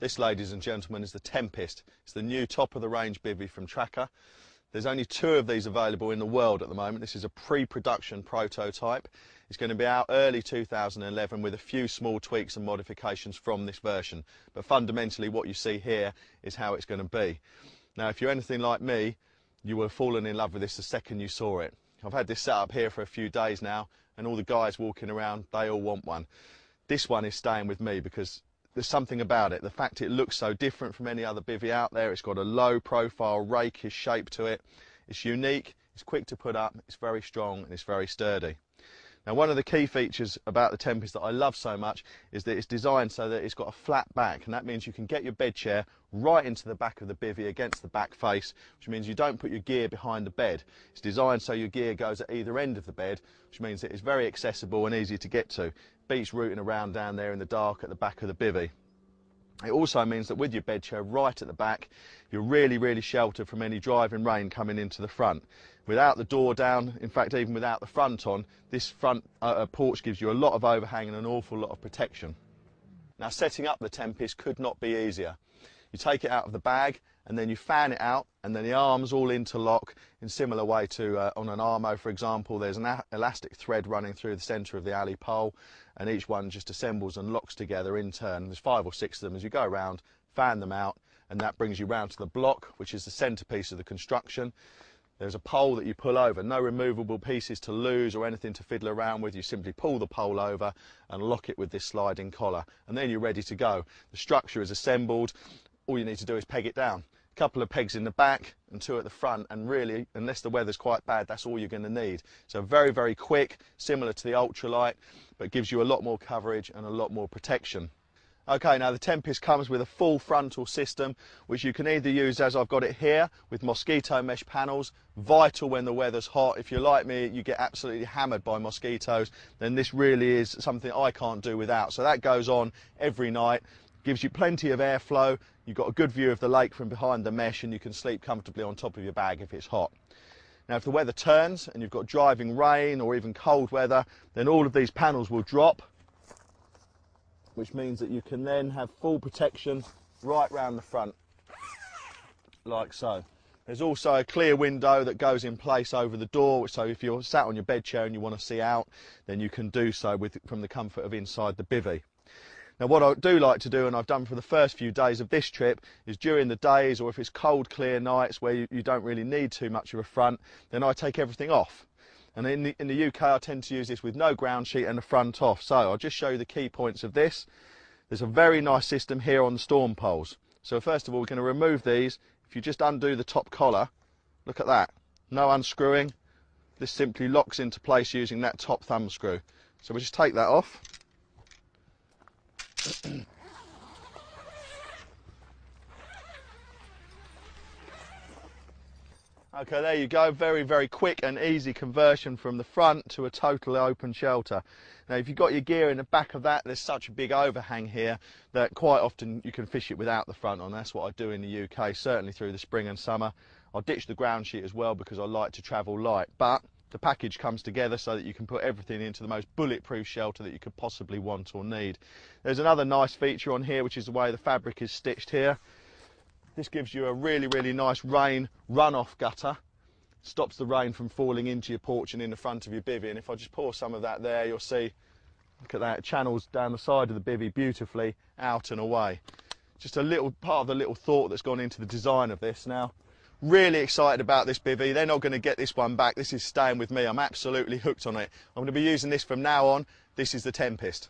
This, ladies and gentlemen, is the Tempest. It's the new top-of-the-range bivvy from Trakker. There's only 2 of these available in the world at the moment. This is a pre-production prototype. It's going to be out early 2011 with a few small tweaks and modifications from this version. But fundamentally what you see here is how it's going to be. Now, if you're anything like me, you will have fallen in love with this the second you saw it. I've had this set up here for a few days now, and all the guys walking around, they all want one. This one is staying with me because there's something about it. The fact it looks so different from any other bivvy out there. It's got a low profile, rakish shape to it. It's unique, it's quick to put up, it's very strong, and it's very sturdy. Now, one of the key features about the Tempest that I love so much is that it's designed so that it's got a flat back, and that means you can get your bed chair right into the back of the bivvy against the back face, which means you don't put your gear behind the bed. It's designed so your gear goes at either end of the bed, which means that it's very accessible and easy to get to. Beats rooting around down there in the dark at the back of the bivvy. It also means that with your bed chair right at the back, you're really sheltered from any driving rain coming into the front. Without the door down, in fact even without the front on, this front porch gives you a lot of overhang and an awful lot of protection. Now, setting up the Tempest could not be easier. You take it out of the bag and then you fan it out, and then the arms all interlock in similar way to on an Armo, for example. There's an elastic thread running through the centre of the alley pole, and each one just assembles and locks together in turn. There's 5 or 6 of them. As you go around, fan them out, and that brings you round to the block, which is the centrepiece of the construction. There's a pole that you pull over, no removable pieces to lose or anything to fiddle around with. You simply pull the pole over and lock it with this sliding collar, and then you're ready to go. The structure is assembled. All you need to do is peg it down. A couple of pegs in the back and 2 at the front, and really, unless the weather's quite bad, that's all you're going to need. So very quick, similar to the ultralight, but gives you a lot more coverage and a lot more protection. Okay, now the Tempest comes with a full frontal system, which you can either use as I've got it here with mosquito mesh panels, vital when the weather's hot. If you're like me, you get absolutely hammered by mosquitoes, then this really is something I can't do without. So that goes on every night, gives you plenty of airflow. You've got a good view of the lake from behind the mesh, and you can sleep comfortably on top of your bag if it's hot. Now, if the weather turns and you've got driving rain or even cold weather, then all of these panels will drop, which means that you can then have full protection right round the front, like so. There's also a clear window that goes in place over the door, so if you're sat on your bed chair and you want to see out, then you can do so from the comfort of inside the bivvy. Now, what I do like to do, and I've done for the first few days of this trip, is during the days, or if it's cold, clear nights where you don't really need too much of a front, then I take everything off. And in the UK, I tend to use this with no ground sheet and the front off. So I'll just show you the key points of this. There's a very nice system here on the storm poles. So first of all, we're going to remove these. If you just undo the top collar, look at that. No unscrewing. This simply locks into place using that top thumb screw. So we'll just take that off. Okay, there you go. Very quick and easy conversion from the front to a totally open shelter. Now, if you've got your gear in the back of that, there's such a big overhang here that quite often you can fish it without the front on. That's what I do in the UK, certainly through the spring and summer. I'll ditch the ground sheet as well because I like to travel light, but the package comes together so that you can put everything into the most bulletproof shelter that you could possibly want or need. There's another nice feature on here, which is the way the fabric is stitched here. This gives you a really nice rain runoff gutter. Stops the rain from falling into your porch and in the front of your bivvy. And if I just pour some of that there, you'll see, look at that, it channels down the side of the bivvy beautifully out and away. Just a little part of the little thought that's gone into the design of this. Now, really excited about this bivvy. They're not going to get this one back. This is staying with me. I'm absolutely hooked on it. I'm going to be using this from now on. This is the Tempest.